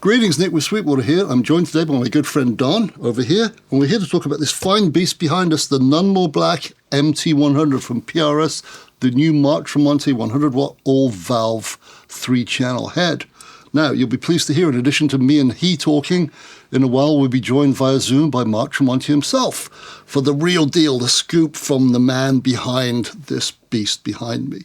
Greetings, Nick with Sweetwater here. I'm joined today by my good friend Don over here, and we're here to talk about this fine beast behind us, the none more black MT100 from PRS, the new Mark Tremonti 100-watt all-valve 3-channel head. Now, you'll be pleased to hear, in addition to me and he talking, in a while we'll be joined via Zoom by Mark Tremonti himself for the real deal, the scoop from the man behind this beast behind me.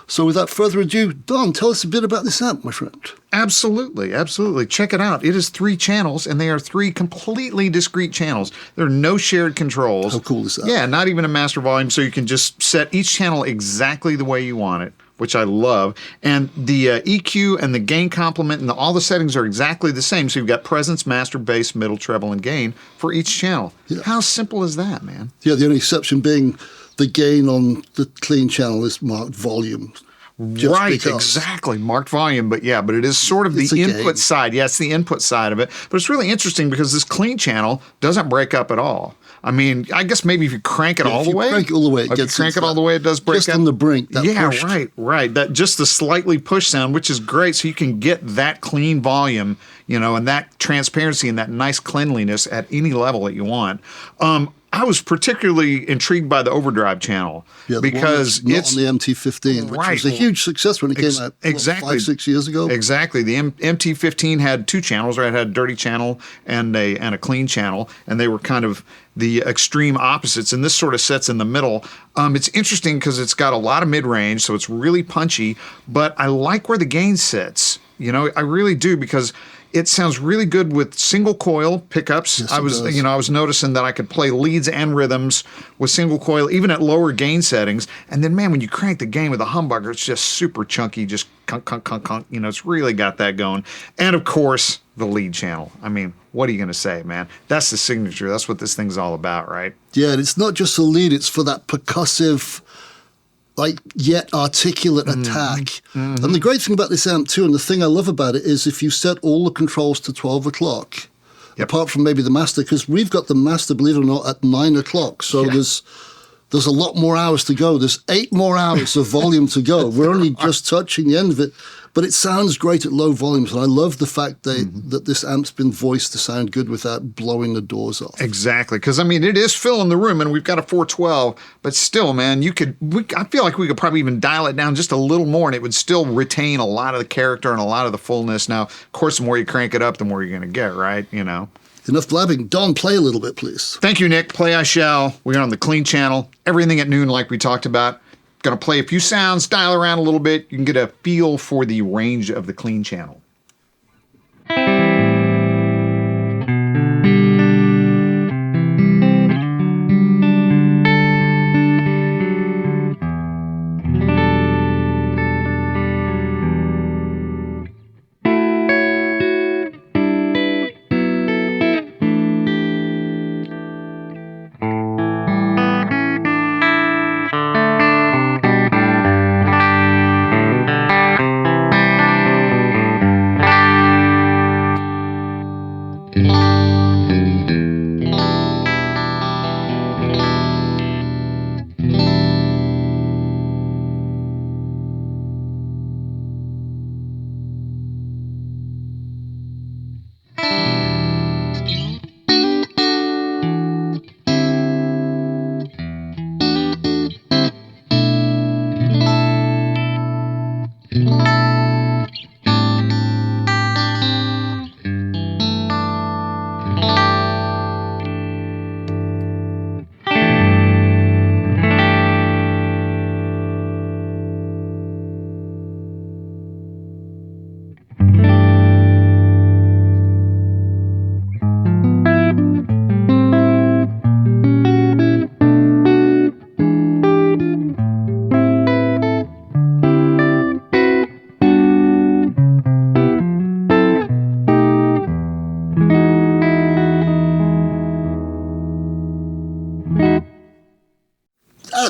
So without further ado, Don, tell us a bit about this amp, my friend. Absolutely, absolutely. Check it out. It is 3 channels, and they are 3 completely discrete channels. There are no shared controls. How cool is that? Yeah, not even a master volume, so you can just set each channel exactly the way you want it, which I love. And the EQ and the gain complement and all the settings are exactly the same. So you've got presence, master, bass, middle, treble, and gain for each channel. Yeah. How simple is that, man? Yeah, the only exception being the gain on the clean channel is marked volume. Right, exactly. Marked volume, but it is sort of the input side. Yeah, it's the input side of it. But it's really interesting because this clean channel doesn't break up at all. I mean, I guess maybe if you crank it all the way. Crank it all the way, it gets crank it all the way, it does break up. Just on the brink. Right. That just the slightly push sound, which is great, so you can get that clean volume, and that transparency and that nice cleanliness at any level that you want. I was particularly intrigued by the overdrive channel because it's not on the MT15, which was a huge success when it came out 5-6 years ago. Exactly. The MT15 had 2 channels, right? It had a dirty channel and a clean channel, and they were kind of the extreme opposites, and this sort of sets in the middle. It's interesting because it's got a lot of mid-range, so it's really punchy, but I like where the gain sits. I really do, because it sounds really good with single coil pickups. Yes, I was noticing that I could play leads and rhythms with single coil, even at lower gain settings. And then, man, when you crank the gain with a humbucker, it's just super chunky, just cunk, cunk, cunk, cunk. It's really got that going. And of course, the lead channel. I mean, what are you going to say, man? That's the signature. That's what this thing's all about, right? Yeah, and it's not just the lead. It's for that percussive, yet articulate attack. And the great thing about this amp too, and the thing I love about it, is if you set all the controls to 12 o'clock, apart from maybe the master, because we've got the master, believe it or not, at 9 o'clock. So there's a lot more hours to go. There's 8 more hours of volume to go. We're only just touching the end of it. But it sounds great at low volumes, and I love the fact that this amp's been voiced to sound good without blowing the doors off. Exactly, because, it is filling the room, and we've got a 412, but still, man, I feel like we could probably even dial it down just a little more, and it would still retain a lot of the character and a lot of the fullness. Now, of course, the more you crank it up, the more you're going to get, right? Enough blabbing. Don, play a little bit, please. Thank you, Nick. Play I shall. We're on the clean channel. Everything at noon, like we talked about. Going to play a few sounds, dial around a little bit. You can get a feel for the range of the clean channel.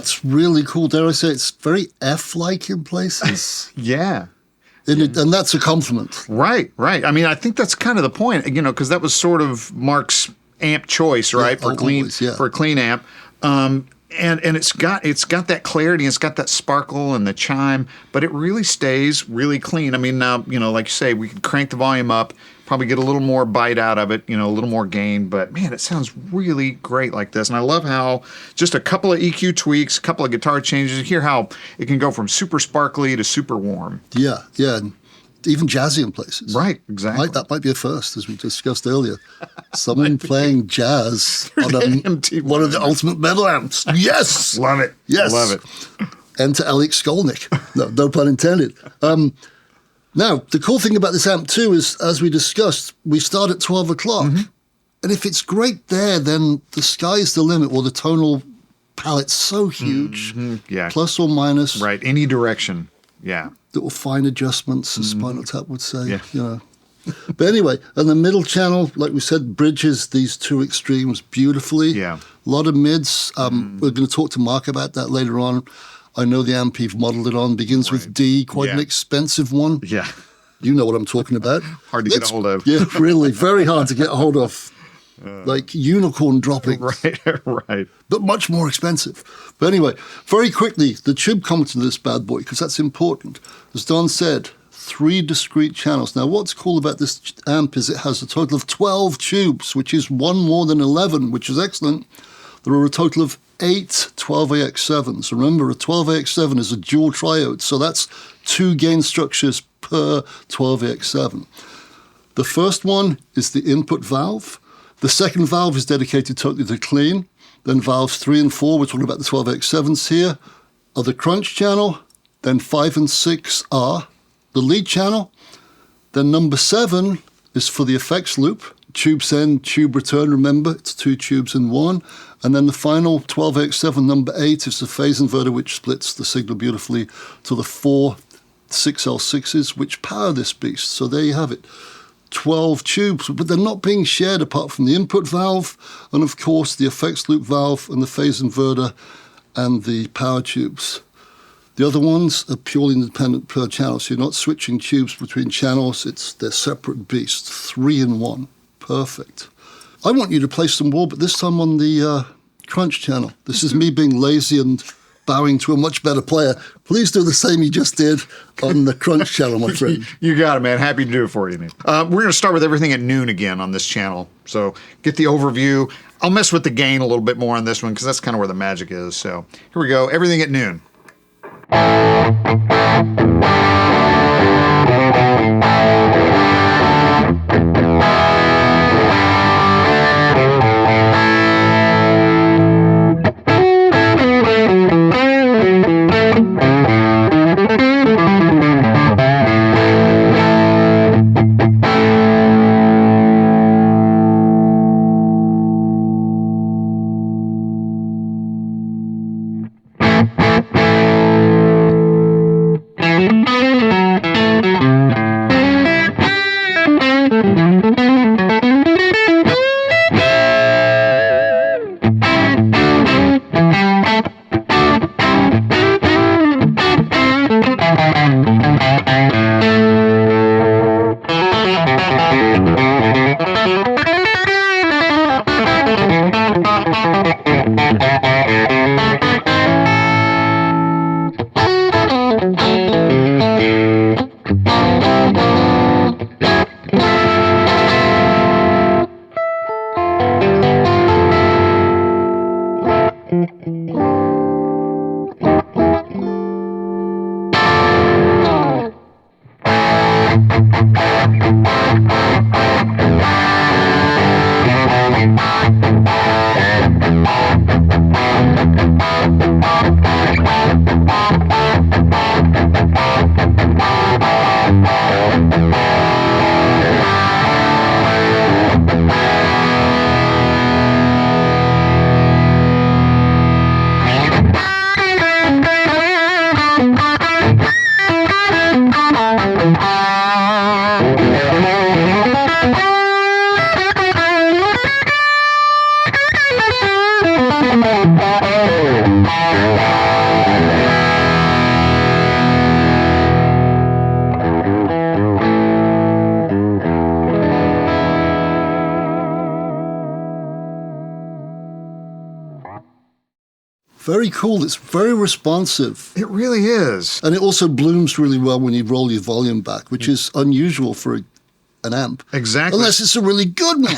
that's really cool. Dare I say it's very F-like in places. Yeah. And that's a compliment. Right. I mean, I think that's kind of the point, because that was sort of Mark's amp choice, right? For a clean amp. And it's got that clarity, and it's got that sparkle and the chime, but it really stays really clean. I mean, now, like you say, we can crank the volume up, probably get a little more bite out of it, a little more gain, but man, it sounds really great like this. And I love how just a couple of EQ tweaks, a couple of guitar changes, you hear how it can go from super sparkly to super warm. Yeah. And even jazzy in places. Right, exactly. That might be a first, as we discussed earlier. Someone playing jazz on one of the ultimate metal amps. Yes! Love it. Yes. Love it. Enter Alex Skolnick. No pun intended. Now, the cool thing about this amp too is, as we discussed, we start at 12 o'clock. Mm-hmm. And if it's great there, then the sky's the limit, or the tonal palette's so huge. Mm-hmm. Yeah. Plus or minus. Right, any direction. Yeah. Little fine adjustments, as Spinal Tap would say. Yeah. But anyway, and the middle channel, like we said, bridges these two extremes beautifully. Yeah. A lot of mids. We're going to talk to Mark about that later on. I know the amp you've modeled it on begins with D, quite an expensive one. Yeah. You know what I'm talking about. Hard to get a hold of. Yeah, really. Very hard to get a hold of. Like unicorn dropping. Right. But much more expensive. But anyway, very quickly, the tube content of this bad boy, because that's important. As Don said, 3 discrete channels. Now, what's cool about this amp is it has a total of 12 tubes, which is one more than 11, which is excellent. There are a total of 8 12AX7s. Remember, a 12AX7 is a dual triode, so that's 2 gain structures per 12AX7. The first one is the input valve. The second valve is dedicated totally to clean. Then valves 3 and 4, we're talking about the 12AX7s here, are the crunch channel. Then 5 and 6 are the lead channel. Then number 7 is for the effects loop. Tube send, tube return, remember, it's 2 tubes in 1. And then the final 12AX7, number 8, is the phase inverter, which splits the signal beautifully to the 4 6L6s, which power this beast. So there you have it. 12 tubes, but they're not being shared apart from the input valve and, of course, the effects loop valve and the phase inverter and the power tubes. The other ones are purely independent per channel, so you're not switching tubes between channels. They're separate beasts, 3 in 1. Perfect. I want you to play some more, but this time on the crunch channel. This is me being lazy and bowing to a much better player. Please do the same you just did on the crunch channel, my friend. You got it, man. Happy to do it for you, Nick. We're going to start with everything at noon again on this channel. So get the overview. I'll mess with the gain a little bit more on this one because that's kind of where the magic is. So here we go. Everything at noon. Very cool. It's very responsive. It really is. And it also blooms really well when you roll your volume back, which is unusual for an amp. Exactly. Unless it's a really good one.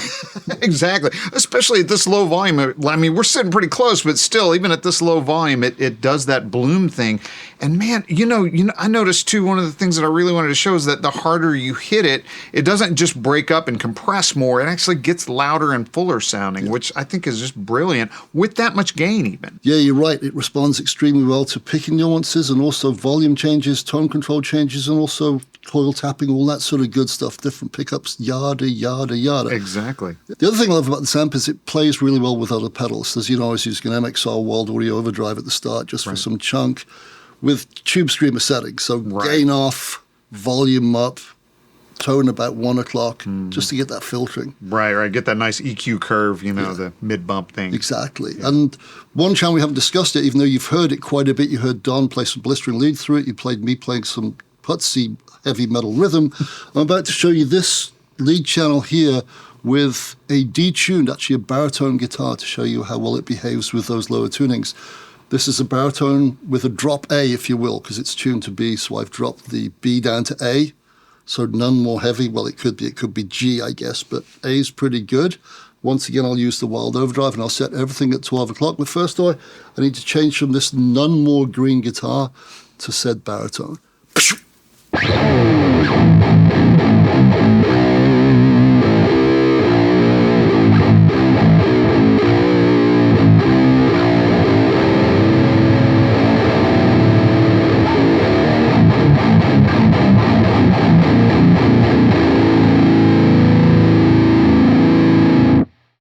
Exactly. Especially at this low volume. I mean, we're sitting pretty close, but still, even at this low volume, it does that bloom thing. And man, you know, I noticed too, one of the things that I really wanted to show is that the harder you hit it, it doesn't just break up and compress more. It actually gets louder and fuller sounding, which I think is just brilliant with that much gain even. Yeah, you're right. It responds extremely well to picking nuances and also volume changes, tone control changes, and also coil tapping, all that sort of good stuff, different pickups, yada, yada, yada. Exactly. The other thing I love about this amp is it plays really well with other pedals. As you know, I was using an MXR World Audio Overdrive at the start just for some chunk with tube screamer settings. So gain off, volume up, tone about 1 o'clock, just to get that filtering. Right. Get that nice EQ curve, the mid-bump thing. Exactly. Yeah. And one channel we haven't discussed it, even though you've heard it quite a bit. You heard Don play some blistering lead through it. You played me playing some putsy heavy metal rhythm. I'm about to show you this lead channel here with a detuned, actually a baritone guitar, to show you how well it behaves with those lower tunings. This is a baritone with a drop A, if you will, because it's tuned to B, so I've dropped the B down to A, so none more heavy. Well, it could be G, I guess, but A is pretty good. Once again, I'll use the Wild Overdrive, and I'll set everything at 12 o'clock. But first, I need to change from this none more green guitar to said baritone.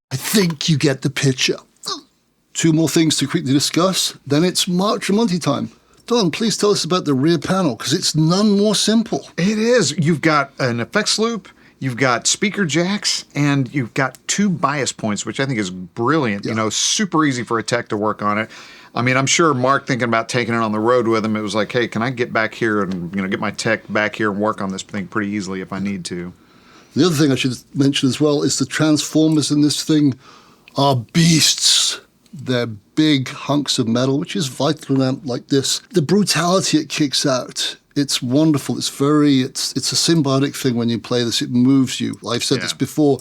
I think you get the picture. Two more things to quickly discuss, then it's Mark Tremonti time. Don, please tell us about the rear panel, because it's none more simple. It is. You've got an effects loop, you've got speaker jacks, and you've got 2 bias points, which I think is brilliant. Yeah. Super easy for a tech to work on it. I mean, I'm sure Mark, thinking about taking it on the road with him, it was like, hey, can I get back here and get my tech back here and work on this thing pretty easily if I need to. The other thing I should mention as well is the transformers in this thing are beasts. They're big hunks of metal, which is vital in an amp like this. The brutality it kicks out, it's wonderful. It's a symbiotic thing when you play this. It moves you. I've said this before.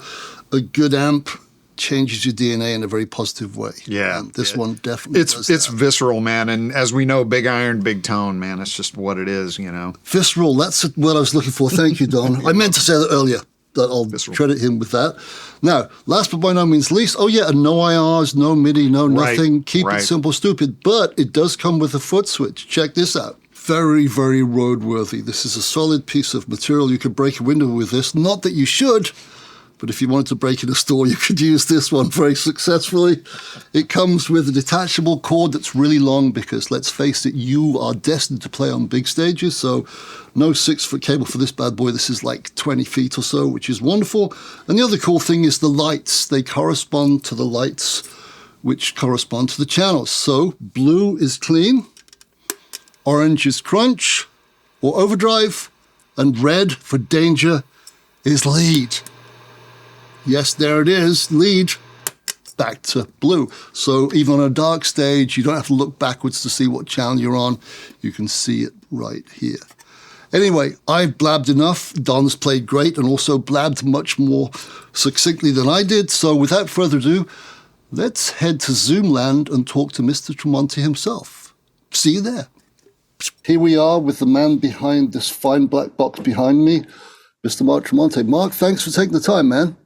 A good amp changes your DNA in a very positive way. Yeah. And this one definitely does It's that. Visceral, man. And as we know, big iron, big tone, man. It's just what it is, Visceral, that's what I was looking for. Thank you, Don. I meant to say that earlier. That I'll credit him with that. Now, last but by no means least, and no IRs, no MIDI, no nothing. Keep it simple, stupid. But it does come with a foot switch. Check this out. Very, very roadworthy. This is a solid piece of material. You could break a window with this. Not that you should, but if you wanted to break in a store, you could use this one very successfully. It comes with a detachable cord that's really long because, let's face it, you are destined to play on big stages. So no 6-foot cable for this bad boy. This is like 20 feet or so, which is wonderful. And the other cool thing is the lights. They correspond to the lights which correspond to the channels. So blue is clean, orange is crunch or overdrive, and red for danger is lead. Yes, there it is, lead, back to blue. So even on a dark stage, you don't have to look backwards to see what channel you're on. You can see it right here. Anyway, I've blabbed enough. Don's played great and also blabbed much more succinctly than I did. So without further ado, let's head to Zoomland and talk to Mr. Tremonti himself. See you there. Here we are with the man behind this fine black box behind me, Mr. Mark Tremonti. Mark, thanks for taking the time, man.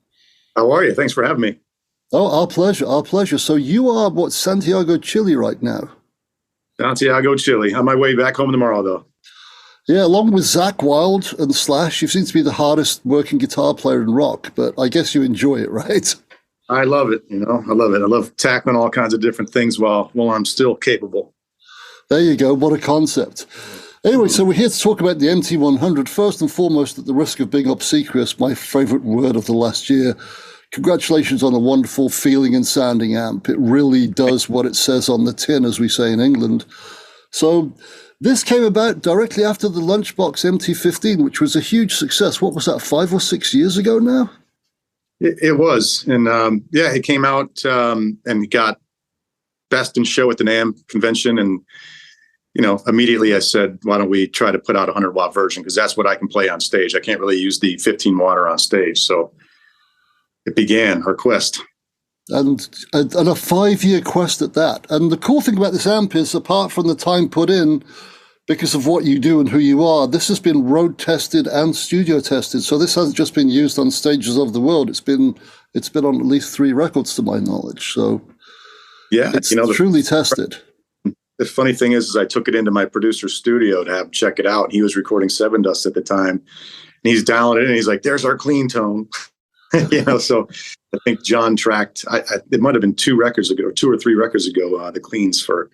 How are you? Thanks for having me. Oh, our pleasure, our pleasure. So you are, Santiago, Chile right now? Santiago, Chile. On my way back home tomorrow, though. Yeah, along with Zakk Wylde and Slash, you seem to be the hardest working guitar player in rock, but I guess you enjoy it, right? I love it, I love it. I love tackling all kinds of different things while I'm still capable. There you go. What a concept. Anyway, so we're here to talk about the MT100. First and foremost, at the risk of being obsequious, my favorite word of the last year, congratulations on a wonderful feeling and sounding amp. It really does what it says on the tin, as we say in England. So this came about directly after the Lunchbox MT15, which was a huge success. What was that, 5 or 6 years ago now? It was. And yeah, it came out and got best in show at the NAMM convention. And, you know, immediately I said, why don't we try to put out a 100-watt version? Because that's what I can play on stage. I can't really use the 15-watter on stage. So it began our quest. And a 5-year quest at that. And the cool thing about this amp is, apart from the time put in, because of what you do and who you are, this has been road tested and studio tested. So this hasn't just been used on stages of the world. It's been on at least 3 records to my knowledge. So yeah, it's truly tested. The funny thing is I took it into my producer's studio to have check it out. He was recording Seven Dust at the time, and he's dialing it in. And he's like, "There's our clean tone." You know, so I think John tracked. It might have been 2 records ago, or 2 or 3 records ago, the cleans for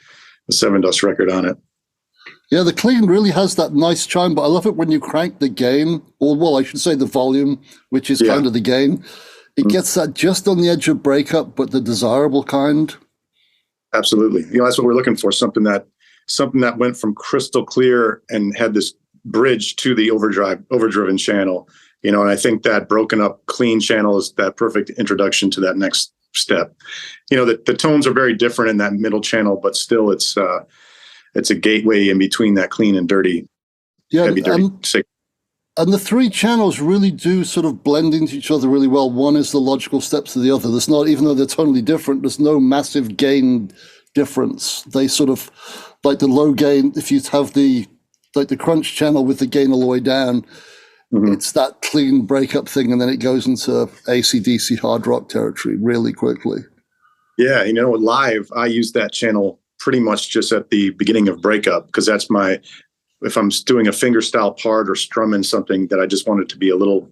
the Seven Dust record on it. Yeah, the clean really has that nice chime, but I love it when you crank the gain, or well, I should say the volume, which is kind of the gain. It gets that just on the edge of breakup, but the desirable kind. Absolutely. You know, that's what we're looking for. Something that went from crystal clear and had this bridge to the overdriven channel. You know, and I think that broken up clean channel is that perfect introduction to that next step. You know, the tones are very different in that middle channel, but still it's a gateway in between that clean and dirty. Yeah, heavy, dirty signal. And the 3 channels really do sort of blend into each other really well. One is the logical steps to the other. There's not, even though they're totally different, there's no massive gain difference. They sort of, like the low gain, if you have the crunch channel with the gain all the way down, it's that clean breakup thing, and then it goes into AC/DC hard rock territory really quickly. Yeah, you know, live, I use that channel pretty much just at the beginning of breakup, because that's if I'm doing a fingerstyle part or strumming something that I just want it to be a little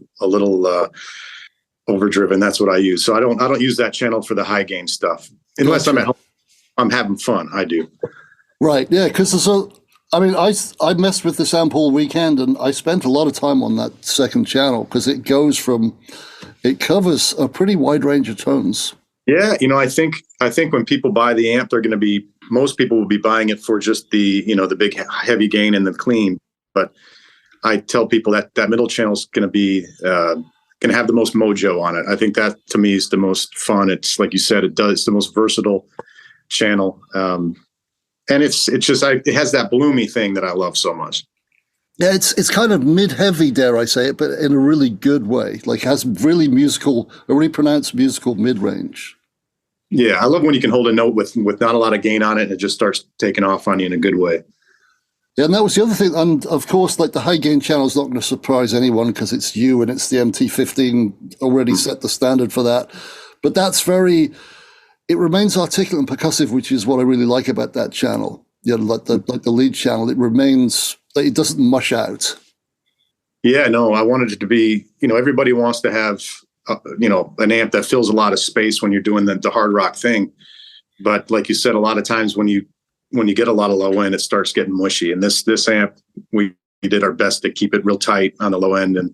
overdriven, that's what I use. So I don't use that channel for the high gain stuff unless I'm at home. I'm having fun. I do. Right. Yeah. Because I messed with this amp all weekend, and I spent a lot of time on that second channel because it covers a pretty wide range of tones. Yeah. You know, I think when people buy the amp, most people will be buying it for just the big heavy gain and the clean. But I tell people that middle channel is going to have the most mojo on it. I think that to me is the most fun. It's like you said, it's the most versatile channel. And it has that bloomy thing that I love so much. Yeah, it's kind of mid-heavy, dare I say it, but in a really good way. Like, it has a really pronounced musical mid-range. Yeah, I love when you can hold a note with not a lot of gain on it, and it just starts taking off on you in a good way. Yeah, and that was the other thing. And of course, like, the high gain channel is not going to surprise anyone because it's you, and it's the MT15 already set the standard for that. But it remains articulate and percussive, which is what I really like about that channel. Yeah, like the lead channel, it doesn't mush out. Yeah, no, I wanted it to be, everybody wants to have, an amp that fills a lot of space when you're doing the hard rock thing. But like you said, a lot of times when you get a lot of low end, it starts getting mushy. And this amp, we did our best to keep it real tight on the low end. And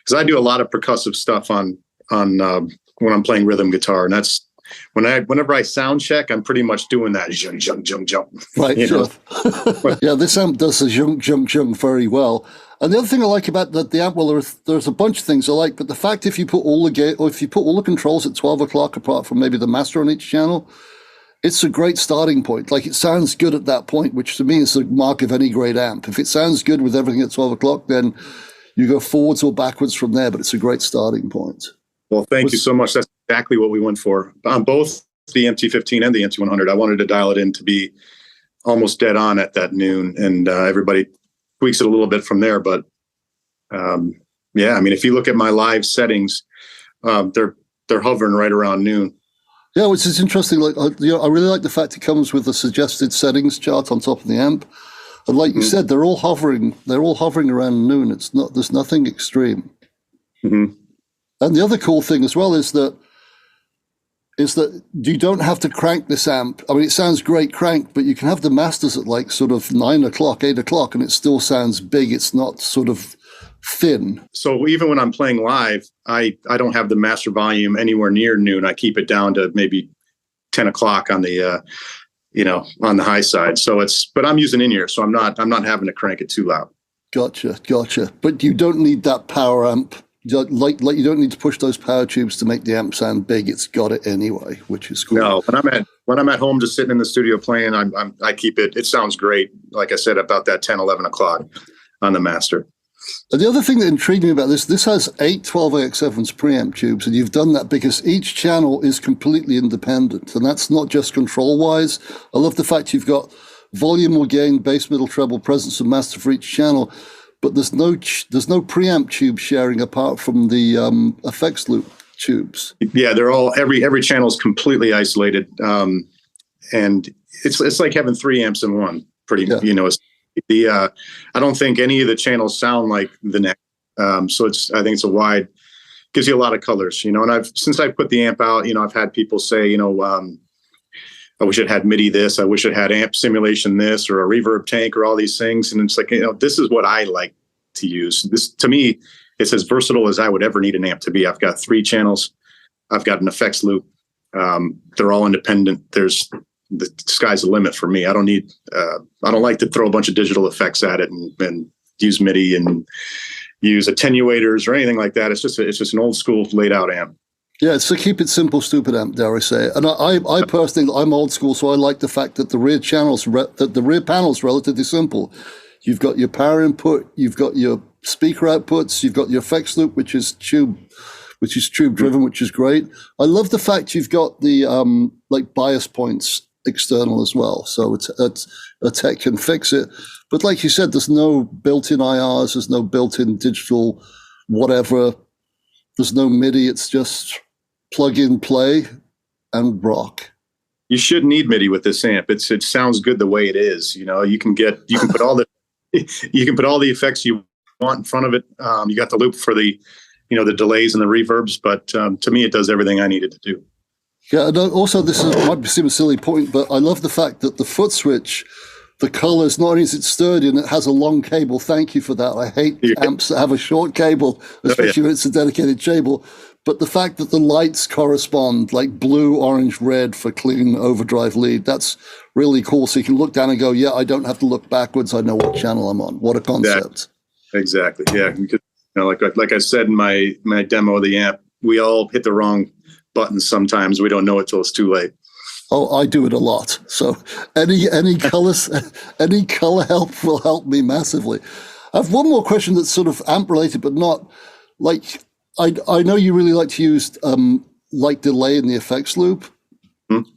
because I do a lot of percussive stuff on when I'm playing rhythm guitar, and that's, whenever I sound check, I'm pretty much doing that jump, jump, jump, jump. Right. Sure. Yeah, this amp does the jump, jump, jump very well. And the other thing I like about the amp, well, there's a bunch of things I like, but the fact if you put all the controls at 12 o'clock, apart from maybe the master on each channel, it's a great starting point. Like, it sounds good at that point, which to me is the mark of any great amp. If it sounds good with everything at 12 o'clock, then you go forwards or backwards from there, but it's a great starting point. Well, thank you so much. That's exactly what we went for on both the MT15 and the MT100. I wanted to dial it in to be almost dead on at that noon, and everybody tweaks it a little bit from there. But yeah, I mean, if you look at my live settings, they're hovering right around noon. Yeah, which is interesting. Like, I really like the fact it comes with a suggested settings chart on top of the amp, and like you said, they're all hovering around noon. There's nothing extreme. Mm-hmm. And the other cool thing as well is that you don't have to crank this amp. I mean, it sounds great cranked, but you can have the masters at like sort of 9 o'clock, 8 o'clock, and it still sounds big. It's not sort of thin. So even when I'm playing live, I don't have the master volume anywhere near noon. I keep it down to maybe 10 o'clock on the, on the high side. So but I'm using in-ear, so I'm not having to crank it too loud. Gotcha. But you don't need that power amp. Like you don't need to push those power tubes to make the amp sound big. It's got it anyway, which is cool. No, when I'm at home just sitting in the studio playing, I keep it. It sounds great. Like I said, about that 10, 11 o'clock on the master. And the other thing that intrigued me about this has 8 12AX7's preamp tubes, and you've done that because each channel is completely independent, and that's not just control-wise. I love the fact you've got volume or gain, bass, middle, treble, presence, and master for each channel, but there's no preamp tube sharing apart from the effects loop tubes. Yeah, they're all every channel is completely isolated, and it's like having 3 amps in one. I don't think any of the channels sound like the next. So I think it's gives you a lot of colors, and since I put the amp out, I've had people say, I wish it had MIDI this, I wish it had amp simulation this, or a reverb tank, or all these things. And it's like, this is what I like to use. This, to me, it's as versatile as I would ever need an amp to be. I've got 3 channels. I've got an effects loop. They're all independent. The sky's the limit for me. I don't like to throw a bunch of digital effects at it and use MIDI and use attenuators or anything like that. It's just an old school laid out amp. Yeah, it's a keep it simple, stupid amp, dare I say. And I personally, I'm old school, so I like the fact that the rear panel's relatively simple. You've got your power input, you've got your speaker outputs, you've got your effects loop, which is tube driven, which is great. I love the fact you've got the bias points external as well, so it's a tech can fix it. But like you said, there's no built-in IRs, there's no built-in digital whatever, there's no MIDI. It's just plug in, play, and rock. You shouldn't need MIDI with this amp. It sounds good the way it is. You can put all the effects you want in front of it. You got the loop for the the delays and the reverbs, but to me, it does everything I needed to do. Yeah, and also might seem a silly point, but I love the fact that the foot switch, the colors, not only is it sturdy and it has a long cable. Thank you for that. I hate amps that have a short cable, especially when it's a dedicated cable. But the fact that the lights correspond, like blue, orange, red for clean overdrive lead, that's really cool. So you can look down and go, yeah, I don't have to look backwards. I know what channel I'm on. What a concept. Exactly. Yeah. Because, like I said in my demo of the amp, we all hit the wrong buttons sometimes. We don't know it till it's too late. Oh, I do it a lot. So any colors, any color help will help me massively. I have one more question that's sort of amp related, but not like, I know you really like to use delay in the effects loop. Mm-hmm.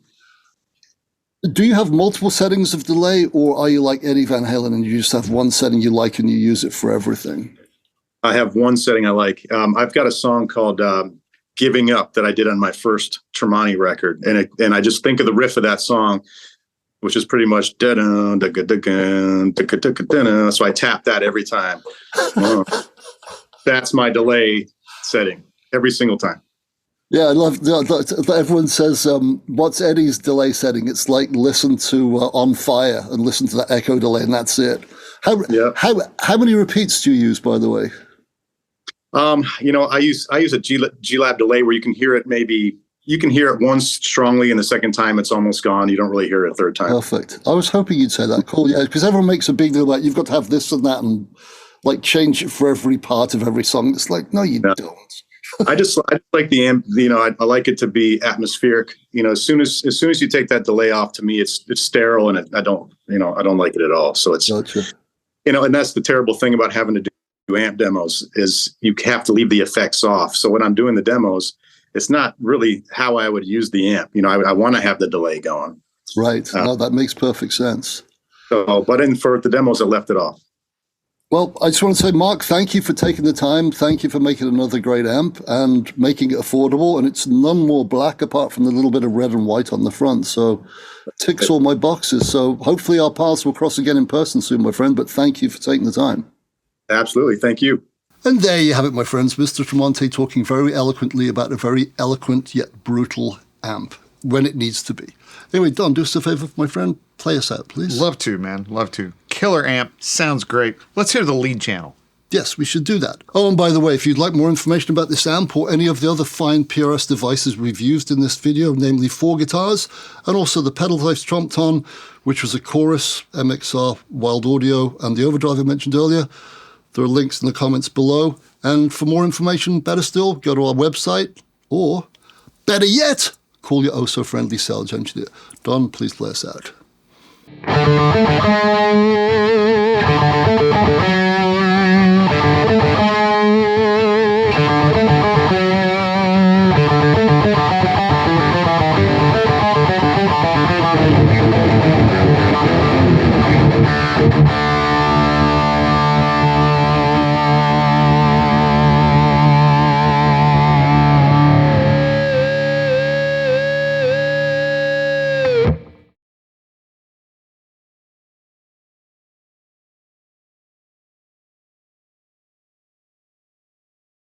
Do you have multiple settings of delay, or are you like Eddie Van Halen and you just have one setting you like and you use it for everything? I have one setting I like. I've got a song called Giving Up that I did on my first Tremonti record. And I just think of the riff of that song, which is pretty much da-dun, da-ga-da-gun, da-ga-da-ga-da-dun. So I tap that every time. That's my delay setting every single time. Yeah, I love that. Everyone says, what's Eddie's delay setting? It's like listen to On Fire and listen to that echo delay, and that's it. How many repeats do you use, by the way? I use a G-Lab delay where you can hear it once strongly, and the second time it's almost gone. You don't really hear it a third time. Perfect. I was hoping you'd say that. Cool. Yeah, because everyone makes a big deal about you've got to have this and that and like change it for every part of every song. It's like, no, you don't. I just like the amp. I like it to be atmospheric. As soon as you take that delay off, to me, it's sterile, and I don't like it at all. So it's gotcha. And that's the terrible thing about having to do amp demos is you have to leave the effects off. So when I'm doing the demos, it's not really how I would use the amp. I want to have the delay going. Right. No, that makes perfect sense. So, but for the demos, I left it off. Well, I just want to say, Mark, thank you for taking the time. Thank you for making another great amp and making it affordable. And it's none more black apart from the little bit of red and white on the front. So it ticks all my boxes. So hopefully our paths will cross again in person soon, my friend. But thank you for taking the time. Absolutely. Thank you. And there you have it, my friends. Mr. Tremonti talking very eloquently about a very eloquent yet brutal amp when it needs to be. Anyway, Don, do us a favor, my friend. Play us out, please. Love to, man. Love to. Killer amp. Sounds great. Let's hear the lead channel. Yes, we should do that. Oh, and by the way, if you'd like more information about this amp or any of the other fine PRS devices we've used in this video, namely 4 guitars, and also the pedal device Trompton, which was a chorus, MXR, Wild Audio, and the overdrive I mentioned earlier, there are links in the comments below. And for more information, better still, go to our website, or better yet, call your oh-so-friendly sales engineer. Don, please play us out.